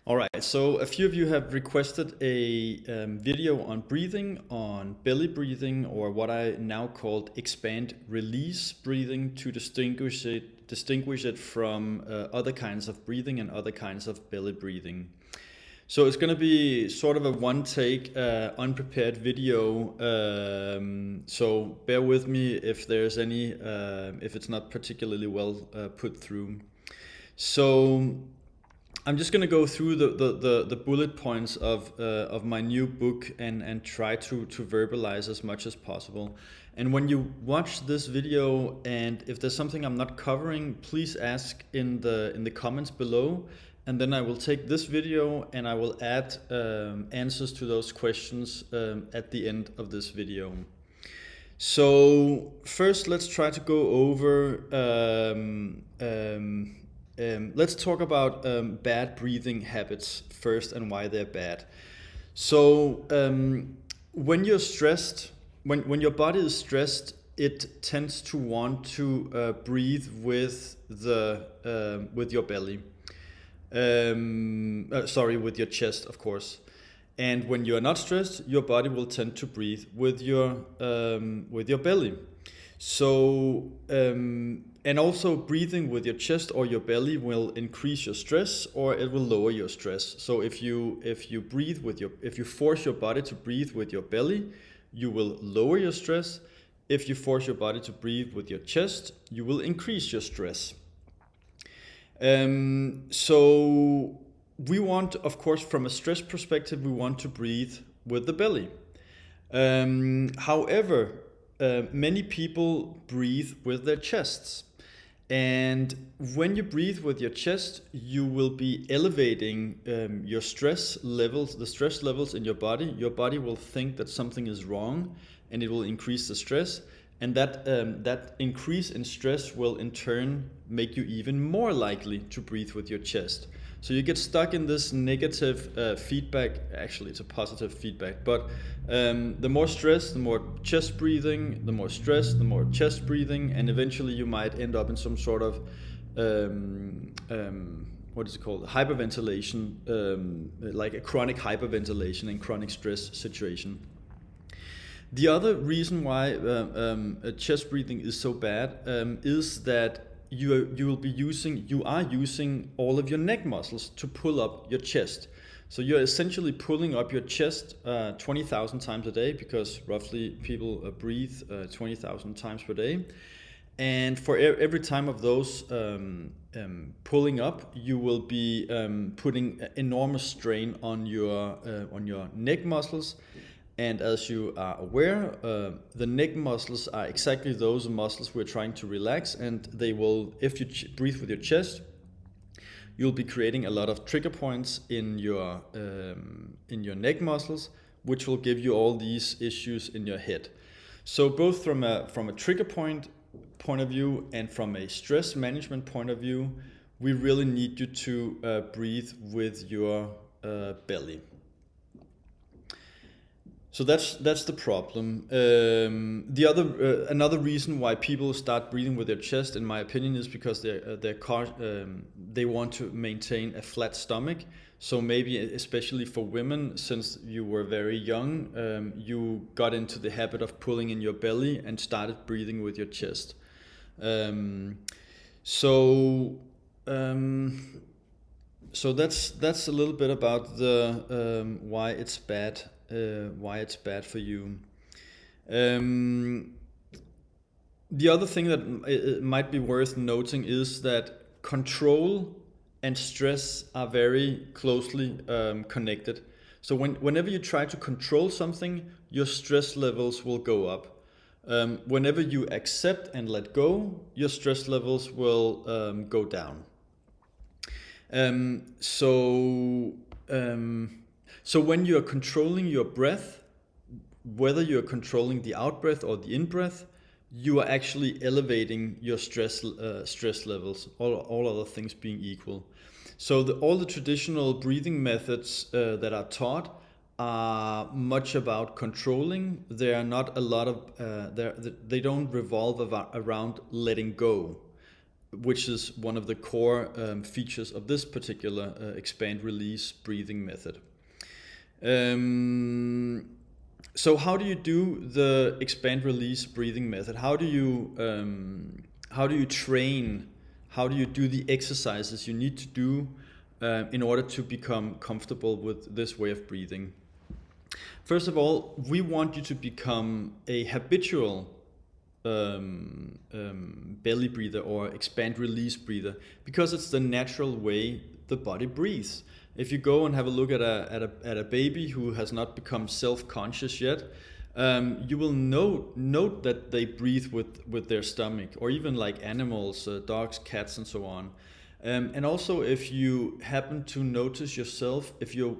All right, so a few of you have requested a video on breathing, on belly breathing, or what I now called expand release breathing to distinguish it from other kinds of breathing and other kinds of belly breathing. So it's going to be sort of a one take, unprepared video. So bear with me if there's any, if it's not particularly well put through. So I'm just going to go through the bullet points of my new book and try to verbalize as much as possible. And when you watch this video, and if there's something I'm not covering, please ask in the comments below, and then I will take this video and I will add answers to those questions at the end of this video. So first, let's try to go over let's talk about bad breathing habits first and why they're bad. So when you're stressed, when your body is stressed, it tends to want to breathe with your belly. With your chest, of course. And when you are not stressed, your body will tend to breathe with your belly. So, and also breathing with your chest or your belly will increase your stress or it will lower your stress. So if you force your body to breathe with your belly, you will lower your stress. If you force your body to breathe with your chest, you will increase your stress. So we want, of course, from a stress perspective, we want to breathe with the belly. However, many people breathe with their chests. And when you breathe with your chest, you will be elevating your stress levels, the stress levels in your body. Your body will think that something is wrong and it will increase the stress. And that increase in stress will in turn make you even more likely to breathe with your chest. So you get stuck in this negative feedback. Actually, it's a positive feedback, but the more stress, the more chest breathing, the more stress, the more chest breathing, and eventually you might end up in some sort of what is it called? Hyperventilation, like a chronic hyperventilation and chronic stress situation. The other reason why chest breathing is so bad is that you are using all of your neck muscles to pull up your chest. So you're essentially pulling up your chest 20,000 times a day, because roughly people breathe 20,000 times per day. And for every time of those pulling up, you will be putting enormous strain on your neck muscles. And as you are aware, the neck muscles are exactly those muscles we're trying to relax, and they will, if you breathe with your chest, you'll be creating a lot of trigger points in your neck muscles, which will give you all these issues in your head. So both from a trigger point of view and from a stress management point of view, we really need you to breathe with your belly. So that's the problem. Another reason why people start breathing with their chest, in my opinion, is because they want to maintain a flat stomach. So maybe especially for women, since you were very young, you got into the habit of pulling in your belly and started breathing with your chest. So that's a little bit about the why it's bad. Why it's bad for you. The other thing that it might be worth noting is that control and stress are very closely connected. So whenever you try to control something, your stress levels will go up. Whenever you accept and let go, your stress levels will go down. So when you are controlling your breath, whether you're controlling the out breath or the in breath, you are actually elevating your stress levels, all other things being equal. So all the traditional breathing methods that are taught are much about controlling. They are not a lot of they don't revolve around letting go. which is one of the core features of this particular expand-release breathing method. So how do you do the expand-release breathing method? How do you train? How do you do the exercises you need to do in order to become comfortable with this way of breathing? First of all, we want you to become a habitual belly breather or expand release breather, because it's the natural way the body breathes. If you go and have a look at a baby who has not become self-conscious yet, you will note that they breathe with their stomach, or even like animals, dogs, cats, and so on. And also, if you happen to notice yourself, if you're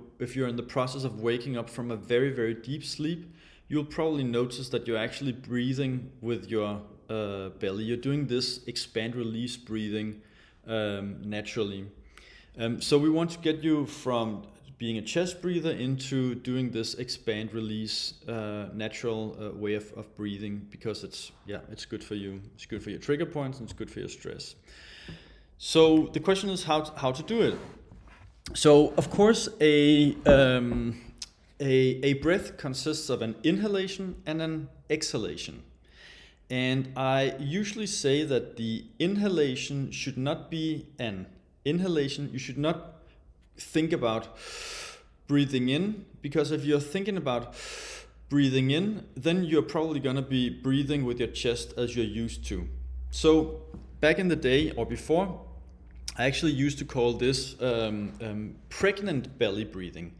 in the process of waking up from a very, very deep sleep, you'll probably notice that you're actually breathing with your belly. You're doing this expand-release breathing naturally. So we want to get you from being a chest breather into doing this expand-release natural way of breathing, because it's good for you. It's good for your trigger points, and it's good for your stress. So the question is how to do it. So of course a breath consists of an inhalation and an exhalation. And I usually say that the inhalation should not be an inhalation. You should not think about breathing in, because if you're thinking about breathing in, then you're probably going to be breathing with your chest as you're used to. So back in the day, or before, I actually used to call this pregnant belly breathing.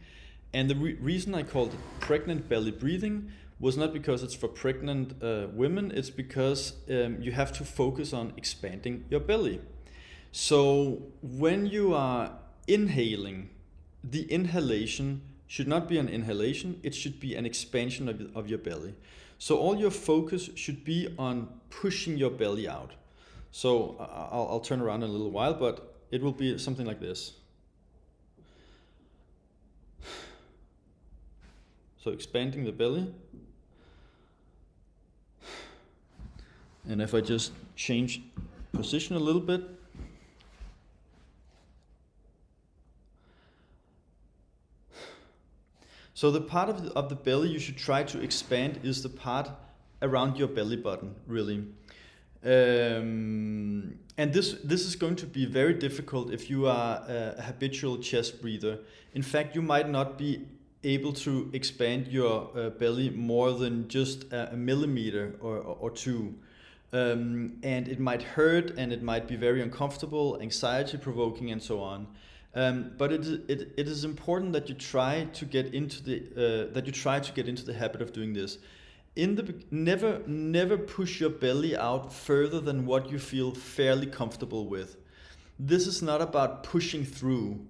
And the reason I called it pregnant belly breathing was not because it's for pregnant women, it's because you have to focus on expanding your belly. So when you are inhaling, the inhalation should not be an inhalation, it should be an expansion of your belly. So all your focus should be on pushing your belly out. So I'll turn around in a little while, but it will be something like this. So expanding the belly. And if I just change position a little bit. So the part of the belly you should try to expand is the part around your belly button, really. And this is going to be very difficult if you are a habitual chest breather. In fact, you might not be able to expand your belly more than just a millimeter or two. And it might hurt, and it might be very uncomfortable, anxiety provoking, and so on. But it is important that you try to get into the habit of doing this. Never push your belly out further than what you feel fairly comfortable with. This is not about pushing through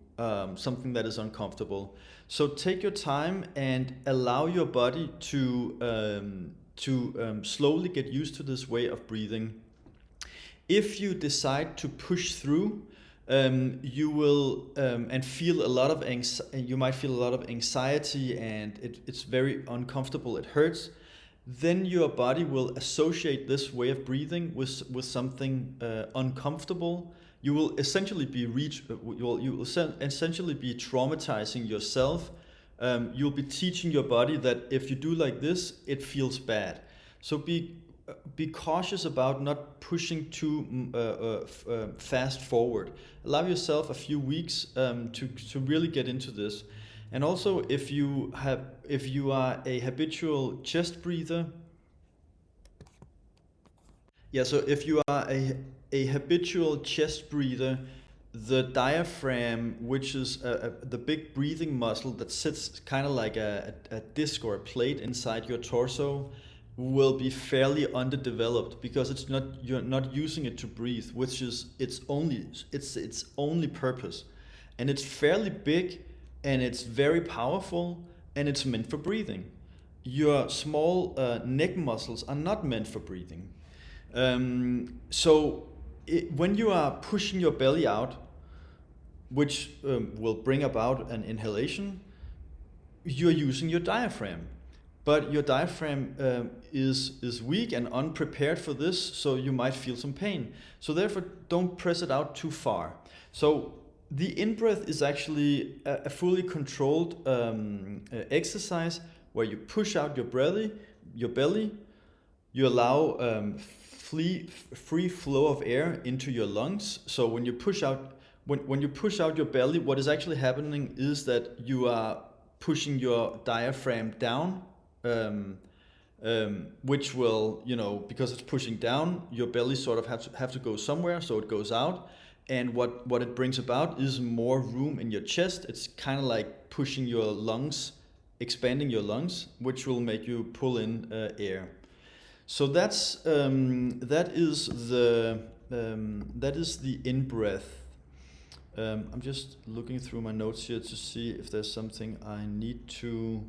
something that is uncomfortable. So take your time and allow your body to slowly get used to this way of breathing. If you decide to push through, you will and feel a lot of you might feel a lot of anxiety, and it's very uncomfortable. It hurts. Then your body will associate this way of breathing with something uncomfortable. You will essentially be essentially be traumatizing yourself. You'll be teaching your body that if you do like this, it feels bad. So be cautious about not pushing too fast forward. Allow yourself a few weeks to really get into this. And also, if you are a habitual chest breather, so if you are a habitual chest breather, the diaphragm, which is the big breathing muscle that sits kind of like a disc or a plate inside your torso, will be fairly underdeveloped, because you're not using it to breathe, which is its only purpose. And it's fairly big, and it's very powerful, and it's meant for breathing. Your small neck muscles are not meant for breathing. When you are pushing your belly out, which will bring about an inhalation, you're using your diaphragm. but your diaphragm is weak and unprepared for this, so you might feel some pain. So therefore, don't press it out too far. So the in-breath is actually a fully controlled exercise where you push out your belly, you allow free flow of air into your lungs. So when you push out your belly, what is actually happening is that you are pushing your diaphragm down, which will, because it's pushing down, your belly sort of have to go somewhere, so it goes out. And what it brings about is more room in your chest. It's kind of like pushing your lungs, expanding your lungs, which will make you pull in air. So that is the in-breath. I'm just looking through my notes here to see if there's something I need to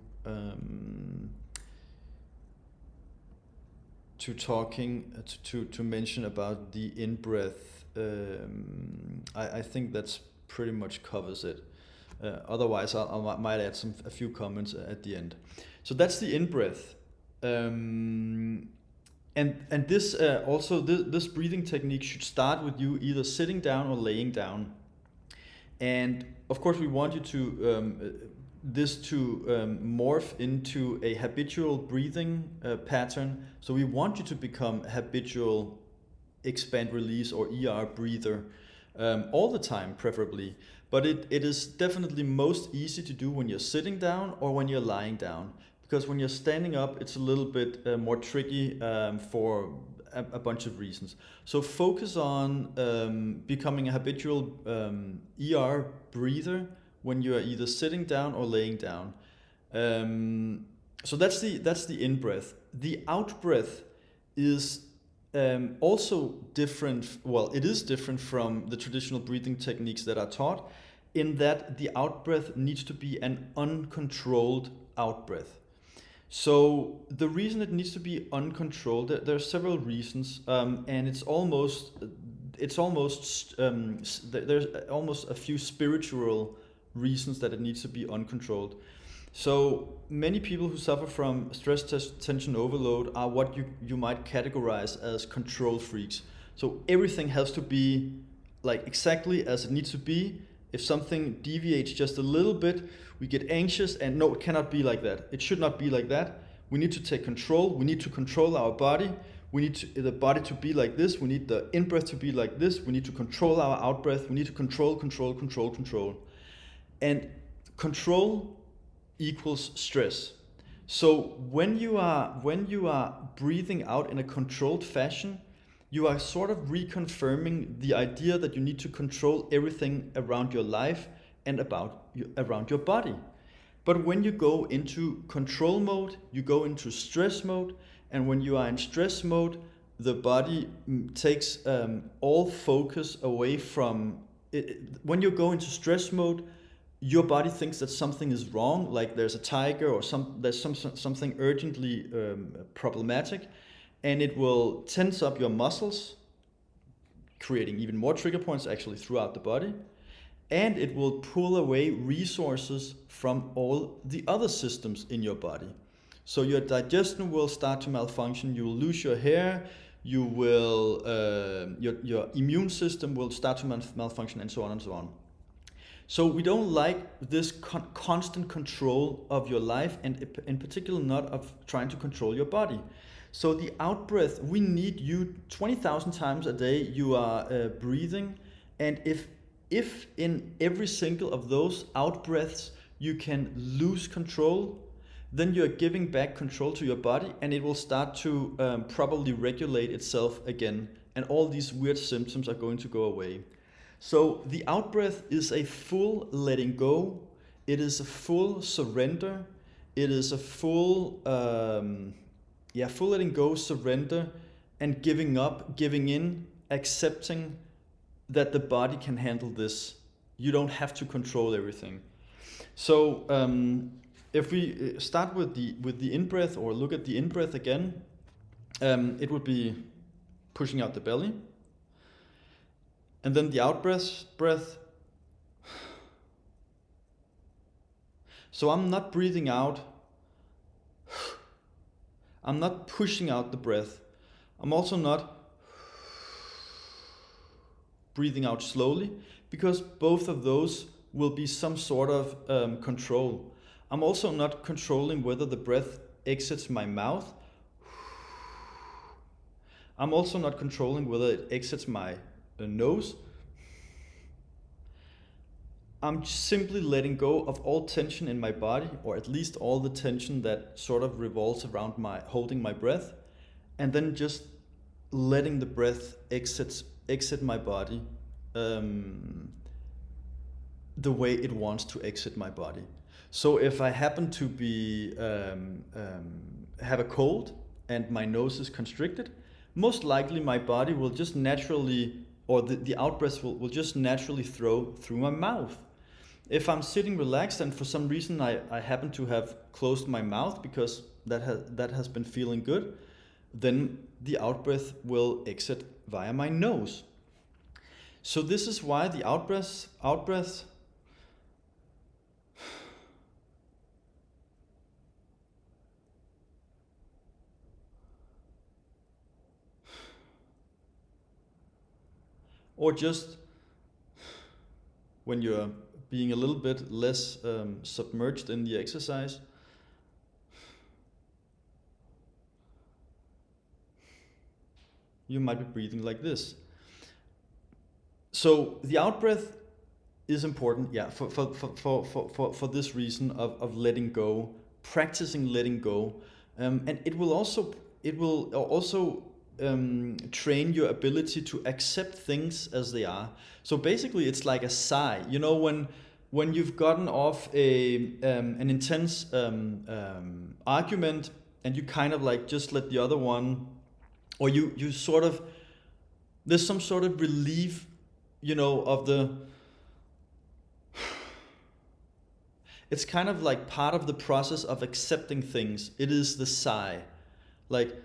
mention about the in-breath. I think that's pretty much covers it. Otherwise, I might add a few comments at the end. So that's the in-breath. And this also this breathing technique should start with you either sitting down or laying down. And of course, we want you to morph into a habitual breathing pattern. So we want you to become a habitual expand, release, or ER breather all the time, preferably. But it is definitely most easy to do when you're sitting down or when you're lying down. Because when you're standing up, it's a little bit more tricky for a bunch of reasons. So focus on becoming a habitual ER breather when you are either sitting down or laying down. So that's the in-breath. The out-breath is also different. Well, it is different from the traditional breathing techniques that are taught, in that the out-breath needs to be an uncontrolled out-breath. So the reason it needs to be uncontrolled, there are several reasons, and there's almost a few spiritual reasons that it needs to be uncontrolled. So many people who suffer from stress tension overload are what you might categorize as control freaks. So everything has to be like exactly as it needs to be. If something deviates just a little bit, we get anxious, and no, it cannot be like that. It should not be like that. We need to take control. We need to control our body. We need the body to be like this. We need the in-breath to be like this. We need to control our out-breath. We need to control. And control equals stress. So when you are breathing out in a controlled fashion, you are sort of reconfirming the idea that you need to control everything around your life and around your body. But when you go into control mode, you go into stress mode, and when you are in stress mode, the body takes all focus away from it. When you go into stress mode, your body thinks that something is wrong, like there's a tiger or there's something urgently problematic, and it will tense up your muscles, creating even more trigger points actually throughout the body, and it will pull away resources from all the other systems in your body. So your digestion will start to malfunction, you will lose your hair, you will your immune system will start to malfunction, and so on and so on. So we don't like this constant control of your life, and in particular not of trying to control your body. So the out-breath, we need you 20,000 times a day you are breathing, and if in every single of those out-breaths you can lose control, then you're giving back control to your body, and it will start to probably regulate itself again, and all these weird symptoms are going to go away. So the out-breath is a full letting go, it is a full surrender, it is a full letting go, surrender, and giving up, giving in, accepting that the body can handle this. You don't have to control everything. So if we start with the in-breath, or look at the in-breath again, it would be pushing out the belly. And then the out-breath. So I'm not breathing out I'm not pushing out the breath. I'm also not breathing out slowly, because both of those will be some sort of control. I'm also not controlling whether the breath exits my mouth. I'm also not controlling whether it exits my nose. I'm simply letting go of all tension in my body, or at least all the tension that sort of revolves around my holding my breath, and then just letting the breath exit my body the way it wants to exit my body. So if I happen to be have a cold and my nose is constricted, most likely my body will just naturally, or the out breath will just naturally through my mouth. If I'm sitting relaxed and for some reason I happen to have closed my mouth because that has been feeling good, then the out breath will exit via my nose. So this is why the out breath or just when you're being a little bit less submerged in the exercise, you might be breathing like this. So the out breath is important, yeah, for this reason of letting go, practicing letting go, and it will also train your ability to accept things as they are. So basically, it's like a sigh. You know, when you've gotten off an intense argument, and you kind of like just let the other one, or you sort of, there's some sort of relief, you know, of the. It's kind of like part of the process of accepting things. It is the sigh, like.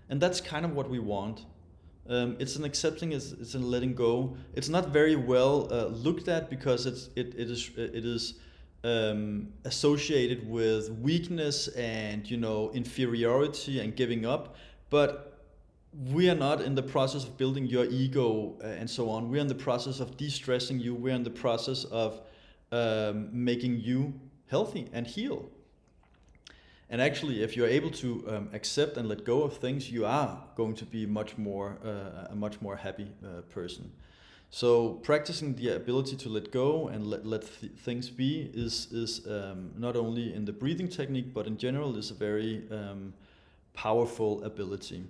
And that's kind of what we want. It's an accepting, it's an letting go. It's not very well looked at because it is associated with weakness and, you know, inferiority and giving up. But we are not in the process of building your ego and so on. We're in the process of de-stressing you. We're in the process of making you healthy and heal. And actually, if you're able to accept and let go of things, you are going to be a much more happy person. So practicing the ability to let go and let things be is not only in the breathing technique, but in general is a very powerful ability.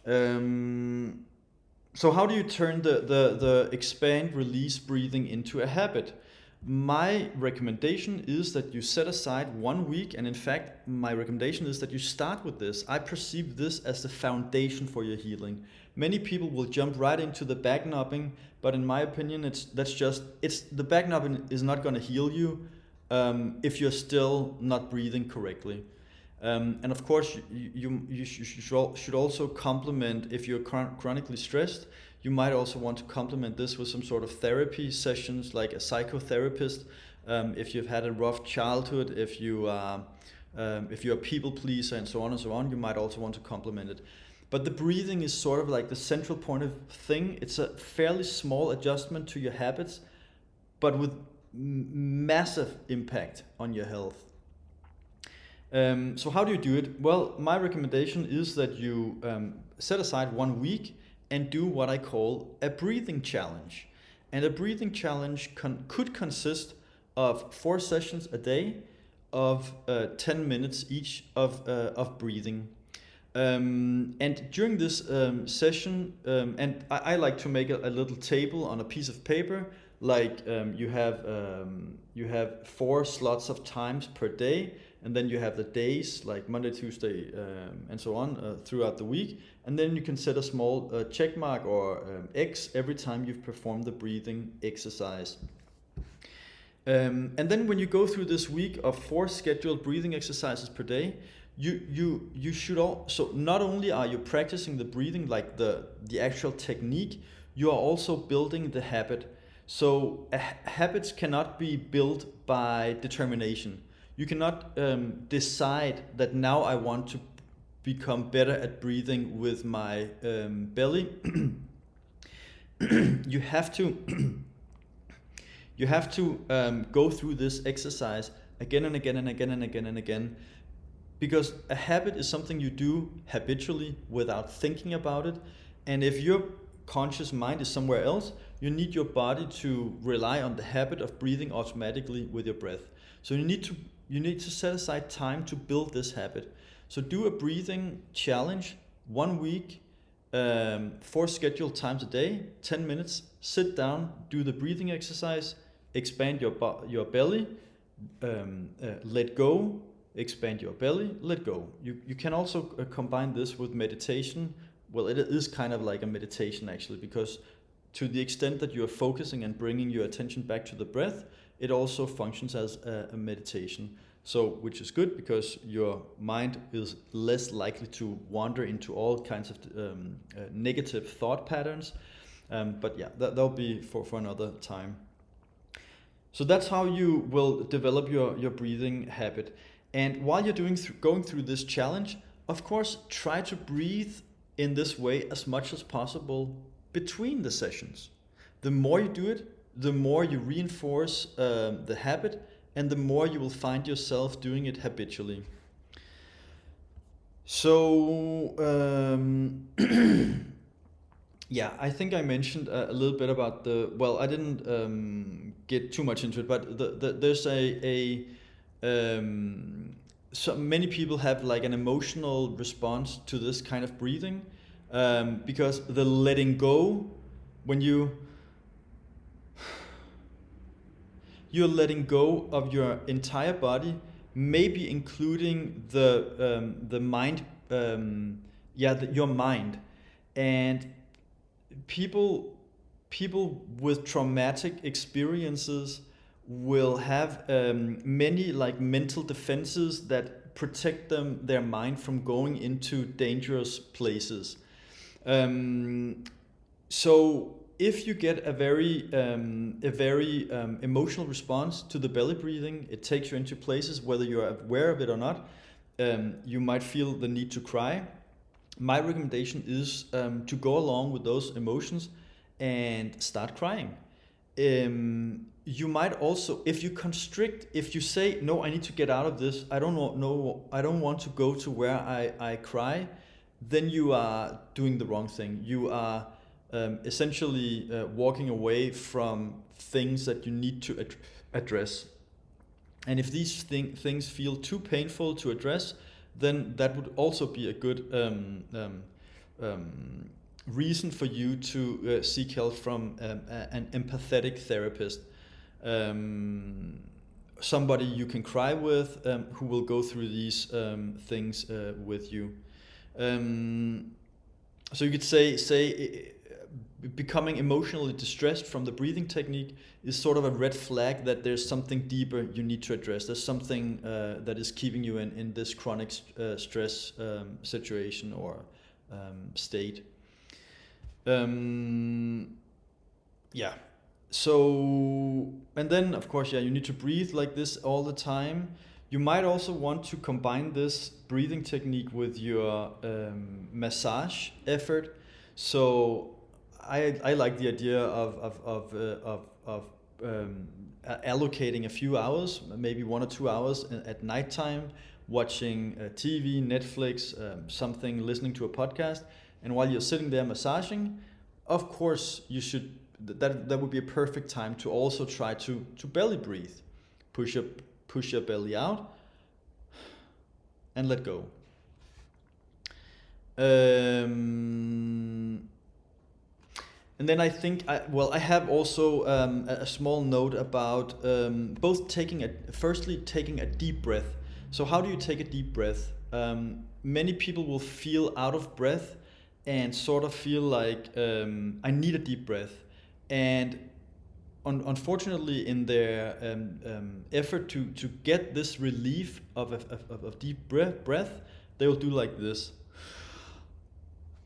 So how do you turn the expand, release breathing into a habit? My recommendation is that you set aside 1 week, and in fact, my recommendation is that you start with this. I perceive this as the foundation for your healing. Many people will jump right into the back knobbing, but in my opinion, the back knobbing is not going to heal you if you're still not breathing correctly. And of course, you should also complement, if you're chronically stressed, you might also want to complement this with some sort of therapy sessions, like a psychotherapist. If you've had a rough childhood, if you're a people pleaser and so on, you might also want to complement it. But the breathing is sort of like the central point of thing. It's a fairly small adjustment to your habits, but with massive impact on your health. So how do you do it? Well, my recommendation is that you set aside 1 week and do what I call a breathing challenge. And a breathing challenge could consist of 4 sessions a day of 10 minutes each of breathing. And during this session, and I like to make a little table on a piece of paper, like you have 4 slots of times per day, and then you have the days like Monday, Tuesday, and so on throughout the week. And then you can set a small check mark or X every time you've performed the breathing exercise. And then when you go through this week of 4 scheduled breathing exercises per day, you should also, not only are you practicing the breathing, like the actual technique, you are also building the habit. So habits cannot be built by determination. You cannot decide that now I want to become better at breathing with my belly. You have to go through this exercise again and again and again and again and again, because a habit is something you do habitually without thinking about it. And if your conscious mind is somewhere else, you need your body to rely on the habit of breathing automatically with your breath. So you need to set aside time to build this habit. So do a breathing challenge 1 week, 4 scheduled times a day, 10 minutes. Sit down, do the breathing exercise, expand your belly, let go, expand your belly, let go. You can also combine this with meditation. Well, it is kind of like a meditation actually, because to the extent that you are focusing and bringing your attention back to the breath, it also functions as a meditation. So, which is good because your mind is less likely to wander into all kinds of negative thought patterns. But yeah, that'll be for another time. So that's how you will develop your breathing habit. And while you're going through this challenge, of course, try to breathe in this way as much as possible between the sessions. The more you do it, the more you reinforce the habit, and the more you will find yourself doing it habitually. So, yeah, I think I mentioned a little bit about well, I didn't get too much into it, but there's so many people have like an emotional response to this kind of breathing, because the letting go, when you're letting go of your entire body, maybe including the mind, your mind. And people with traumatic experiences will have many like mental defenses that protect their mind from going into dangerous places. So if you get a very emotional response to the belly breathing, it takes you into places, whether you're aware of it or not. You might feel the need to cry. My recommendation is to go along with those emotions and start crying. You might also, if you say, no, I need to get out of this, I don't want to go to where I cry, then you are doing the wrong thing. You are essentially walking away from things that you need to address. And if these things feel too painful to address, then that would also be a good reason for you to seek help from an empathetic therapist. Somebody you can cry with, who will go through these things with you. So you could say becoming emotionally distressed from the breathing technique is sort of a red flag that there's something deeper you need to address. There's something that is keeping you in this chronic stress situation or state. Yeah. So, and then of course, you need to breathe like this all the time. You might also want to combine this breathing technique with your massage effort. So I like the idea of allocating a few hours, maybe 1 or 2 hours at nighttime, watching TV, Netflix, something, listening to a podcast, and while you're sitting there massaging, of course you should. That would be a perfect time to also try to belly breathe, push your belly out, and let go. And then I think I have also a small note about both firstly taking a deep breath. So how do you take a deep breath? Many people will feel out of breath and sort of feel like I need a deep breath. And unfortunately, in their effort to get this relief of deep breath, they will do like this.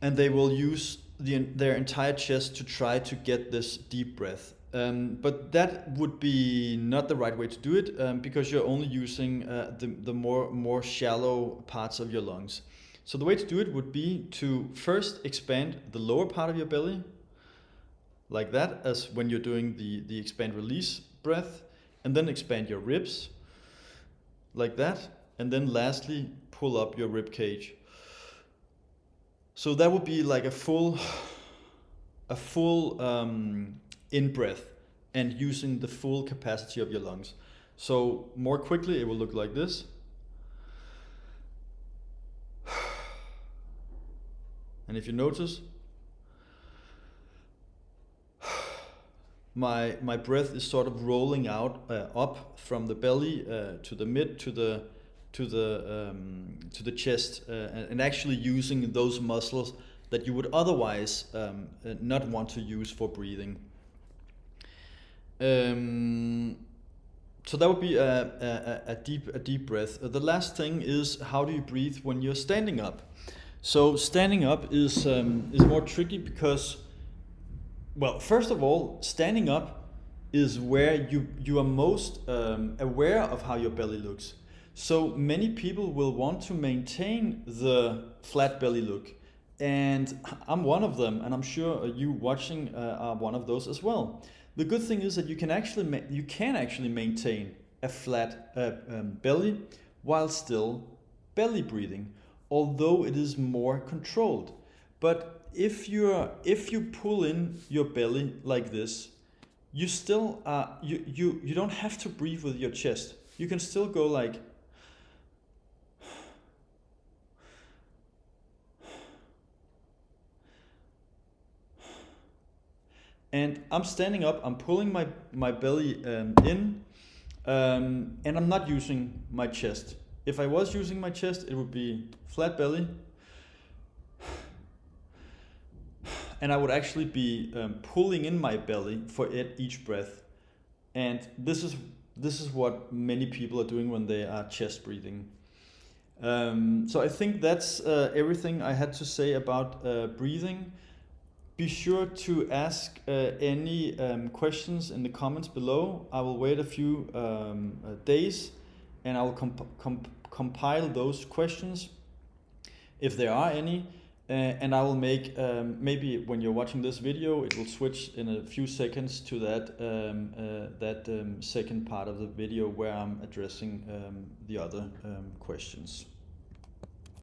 And they will use their entire chest to try to get this deep breath. But that would be not the right way to do it, because you're only using the more shallow parts of your lungs. So the way to do it would be to first expand the lower part of your belly, like that, as when you're doing the expand release breath, and then expand your ribs, like that, and then lastly pull up your rib cage. So that would be like a full in breath and using the full capacity of your lungs. So more quickly it will look like this. And if you notice, my breath is sort of rolling out up from the belly to the mid to the chest, and actually using those muscles that you would otherwise not want to use for breathing. So that would be a deep breath. The last thing is, how do you breathe when you're standing up? So standing up is more tricky because, well, first of all, standing up is where you are most aware of how your belly looks. So many people will want to maintain the flat belly look, and I'm one of them, and I'm sure you watching are one of those as well. The good thing is that you can actually maintain a flat belly while still belly breathing, although it is more controlled. But if you pull in your belly like this, you still you don't have to breathe with your chest. You can still go like, and I'm standing up, I'm pulling my belly in, and I'm not using my chest. If I was using my chest, it would be flat belly, and I would actually be pulling in my belly for each breath. And this is what many people are doing when they are chest breathing. So I think that's everything I had to say about breathing. Be sure to ask any questions in the comments below. I will wait a few days, and I will compile those questions if there are any, and I will make, maybe when you're watching this video, it will switch in a few seconds to that second part of the video where I'm addressing the other questions.